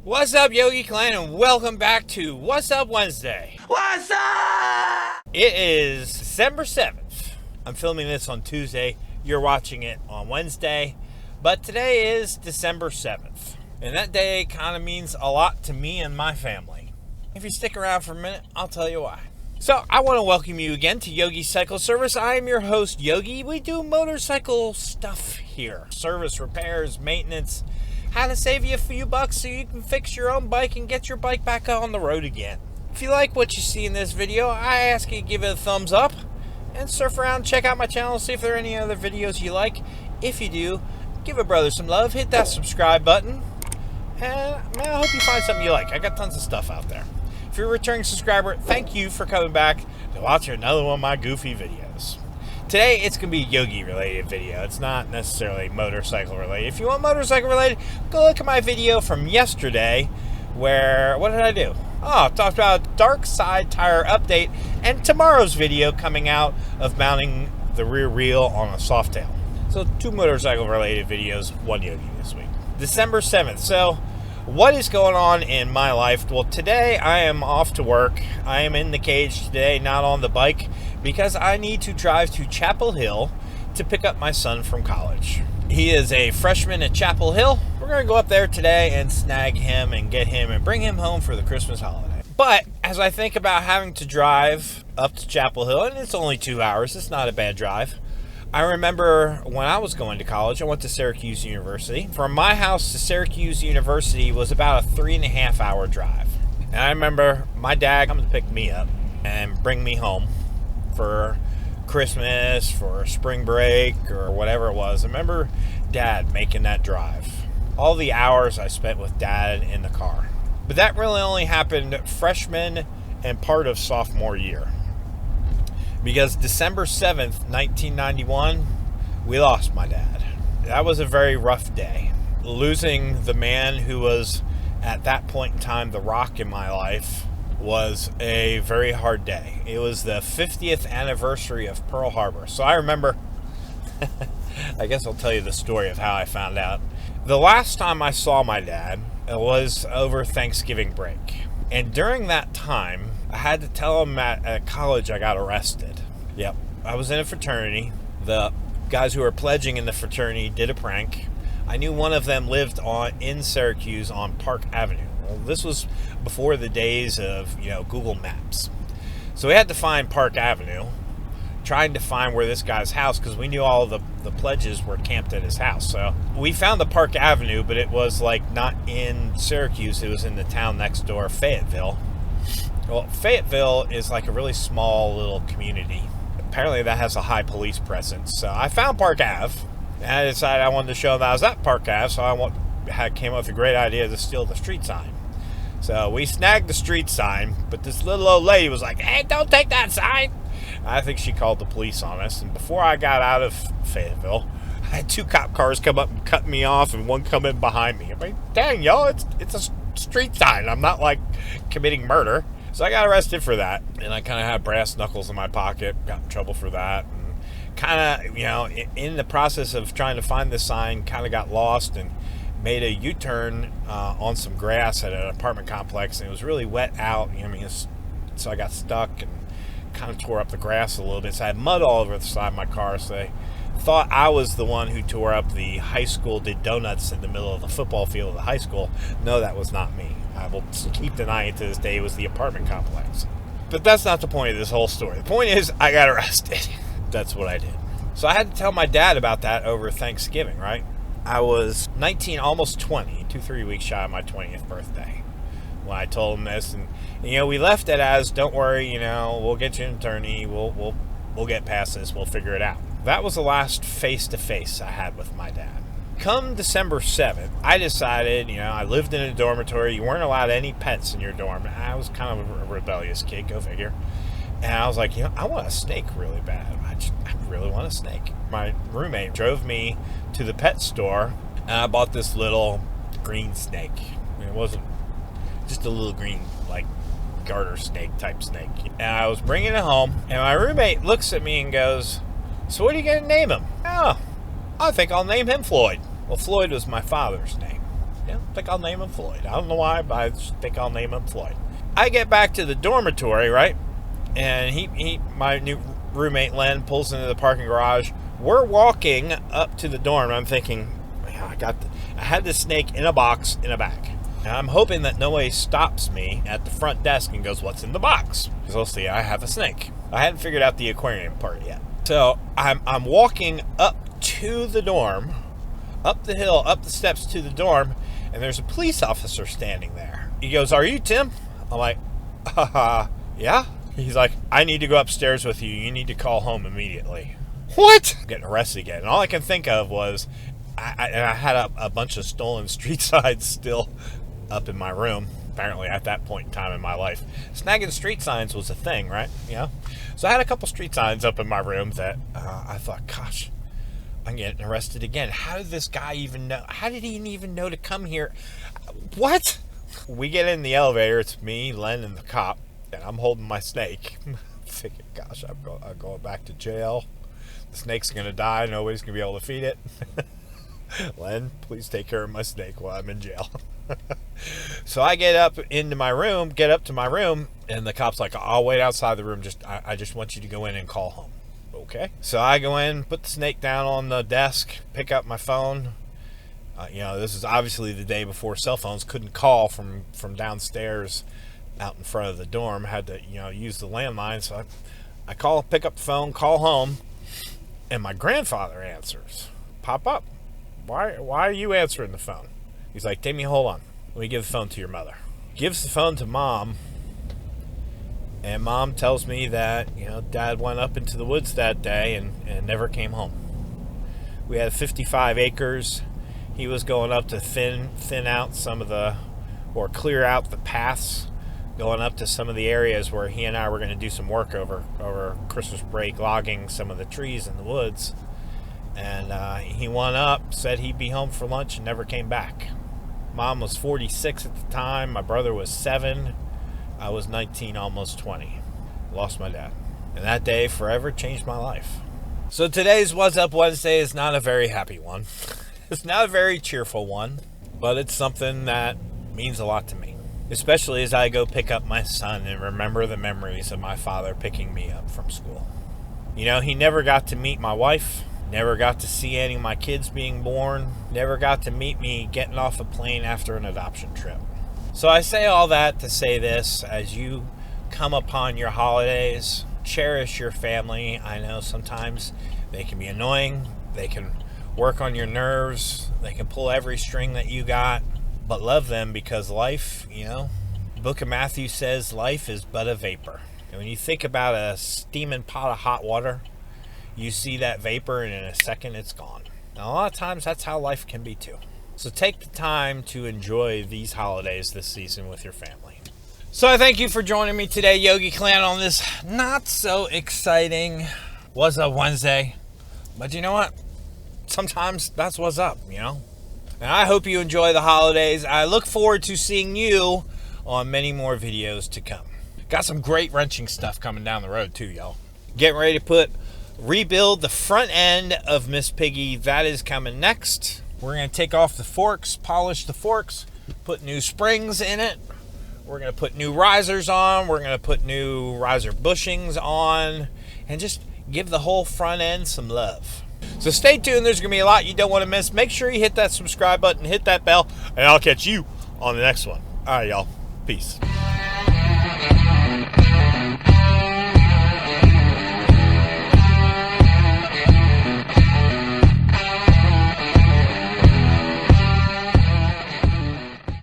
What's up, Yogi Clan, and welcome back to What's Up Wednesday. What's up? It is December 7th. I'm filming this on Tuesday. You're watching it on Wednesday. But today is December 7th. And that day kind of means a lot to me and my family. If you stick around for a minute, I'll tell you why. So, I want to welcome you again to Yogi Cycle Service. I am your host, Yogi. We do motorcycle stuff here. Service, repairs, maintenance. How to save you a few bucks so you can fix your own bike and get your bike back on the road again. If you like what you see in this video, I ask you to give it a thumbs up and surf around, check out my channel, see if there are any other videos you like. If you do, give a brother some love, hit that subscribe button, and man, I hope you find something you like. I got tons of stuff out there. If you're a returning subscriber, thank you for coming back to watch another one of my goofy videos. Today, it's going to be a Yogi-related video. It's not necessarily motorcycle-related. If you want motorcycle-related, go look at my video from yesterday where, what did I do? Oh, I talked about dark side tire update and tomorrow's video coming out of mounting the rear wheel on a Softail. So, 2 motorcycle-related videos, 1 Yogi this week. December 7th. So, what is going on in my life? Well, today I am off to work. I am in the cage today, not on the bike, because I need to drive to Chapel Hill to pick up my son from college. He is a freshman at Chapel Hill. We're going to go up there today and snag him and get him and bring him home for the Christmas holiday. But as I think about having to drive up to Chapel Hill, and it's only 2 hours, it's not a bad drive. I remember when I was going to college, I went to Syracuse University. From my house to Syracuse University was about a 3.5 hour drive. And I remember my dad coming to pick me up and bring me home for Christmas, for spring break, or whatever it was. I remember Dad making that drive. All the hours I spent with Dad in the car. But that really only happened freshman and part of sophomore year. Because December 7th, 1991, we lost my dad. That was a very rough day. Losing the man who was, at that point in time, the rock in my life was a very hard day. It was the 50th anniversary of Pearl Harbor. So I remember, I guess I'll tell you the story of how I found out. The last time I saw my dad was over Thanksgiving break. And during that time, I had to tell him at college I got arrested. Yep, I was in a fraternity. The guys who were pledging in the fraternity did a prank. I knew one of them lived in Syracuse on Park Avenue. Well, this was before the days of, Google Maps. So we had to find Park Avenue, trying to find where this guy's house, because we knew all the pledges were camped at his house. So we found the Park Avenue, but it was not in Syracuse. It was in the town next door, Fayetteville. Well, Fayetteville is a really small little community. Apparently that has a high police presence. So I found Park Ave, and I decided I wanted to show them that I was at Park Ave, so I came up with a great idea to steal the street sign. So we snagged the street sign, but this little old lady was like, "Hey, don't take that sign." I think she called the police on us, and before I got out of Fayetteville, I had 2 cop cars come up and cut me off, and one come in behind me. I'm like, dang, y'all, it's a street sign. I'm not committing murder. So I got arrested for that, and I kind of had brass knuckles in my pocket, got in trouble for that, and kind of, in the process of trying to find the sign, kind of got lost and made a U-turn on some grass at an apartment complex, and it was really wet out, so I got stuck and kind of tore up the grass a little bit, so I had mud all over the side of my car, so they thought I was the one who tore up the high school, did donuts in the middle of the football field of the high school. No, that was not me. I will keep denying it to this day. It was the apartment complex. But that's not the point of this whole story. The point is, I got arrested. That's what I did. So I had to tell my dad about that over Thanksgiving, right? I was 19, almost 20, 2-3 weeks shy of my 20th birthday when I told him this. And we left it as, don't worry, we'll get you an attorney. We'll get past this. We'll figure it out. That was the last face-to-face I had with my dad. Come December 7th, I decided, I lived in a dormitory. You weren't allowed any pets in your dorm. I was kind of a rebellious kid, go figure. And I was like, I want a snake really bad. I really want a snake. My roommate drove me to the pet store, and I bought this little green snake. It wasn't just a little green, garter snake type snake. And I was bringing it home, and my roommate looks at me and goes, "So what are you going to name him?" "Oh, I think I'll name him Floyd." Well, Floyd was my father's name. I think I'll name him Floyd. I don't know why, but I just think I'll name him Floyd. I get back to the dormitory, right? And my new roommate Len pulls into the parking garage. We're walking up to the dorm. I'm thinking, I had this snake in a box in a bag. And I'm hoping that nobody stops me at the front desk and goes, "What's in the box?" Because they'll see I have a snake. I hadn't figured out the aquarium part yet. So I'm walking up to the dorm, up the hill, up the steps to the dorm, and there's a police officer standing there. He goes, "Are you Tim?" I'm like, yeah. He's like, "I need to go upstairs with you. You need to call home immediately." What? I'm getting arrested again. And all I can think of was, I had a bunch of stolen street signs still up in my room, apparently at that point in time in my life. Snagging street signs was a thing, right? So I had a couple street signs up in my room that I thought, gosh, I'm getting arrested again. How did this guy even know? How did he even know to come here? What? We get in the elevator. It's me, Len, and the cop, and I'm holding my snake. Thinking, gosh, I'm going back to jail. The snake's going to die. Nobody's going to be able to feed it. Len, please take care of my snake while I'm in jail. So I get up to my room, and the cop's like, "I'll wait outside the room. I just want you to go in and call home." Okay. So I go in, put the snake down on the desk, pick up my phone. This is obviously the day before cell phones couldn't call from downstairs out in front of the dorm. Had to, use the landline. So I pick up the phone, call home, and my grandfather answers. Pop up. Why are you answering the phone? He's like, "Timmy, hold on. Let me give the phone to your mother." Gives the phone to Mom, and Mom tells me that, Dad went up into the woods that day and never came home. We had 55 acres. He was going up to thin out or clear out the paths, going up to some of the areas where he and I were going to do some work over Christmas break, logging some of the trees in the woods. And he went up, said he'd be home for lunch, and never came back. Mom was 46 at the time. My brother was 7. I was 19, almost 20. Lost my dad. And that day forever changed my life. So today's Wazzup Wednesday is not a very happy one. It's not a very cheerful one, but it's something that means a lot to me. Especially as I go pick up my son and remember the memories of my father picking me up from school. He never got to meet my wife. Never got to see any of my kids being born. Never got to meet me getting off a plane after an adoption trip. So I say all that to say this: as you come upon your holidays, cherish your family. I know sometimes they can be annoying. They can work on your nerves. They can pull every string that you got. But love them, because life, the book of Matthew says life is but a vapor. And when you think about a steaming pot of hot water, you see that vapor, and in a second it's gone. Now, a lot of times that's how life can be too. So take the time to enjoy these holidays this season with your family. So I thank you for joining me today, Yogi Clan, on this not so exciting Wazzup Wednesday. But you know what? Sometimes that's what's up, And I hope you enjoy the holidays. I look forward to seeing you on many more videos to come. Got some great wrenching stuff coming down the road too, y'all. Getting ready to rebuild the front end of Miss Piggy. That is coming next. We're going to take off the forks, polish the forks, put new springs in it. We're going to put new risers on. We're going to put new riser bushings on, and just give the whole front end some love. So stay tuned. There's going to be a lot you don't want to miss. Make sure you hit that subscribe button, hit that bell, and I'll catch you on the next one. All right, y'all. Peace.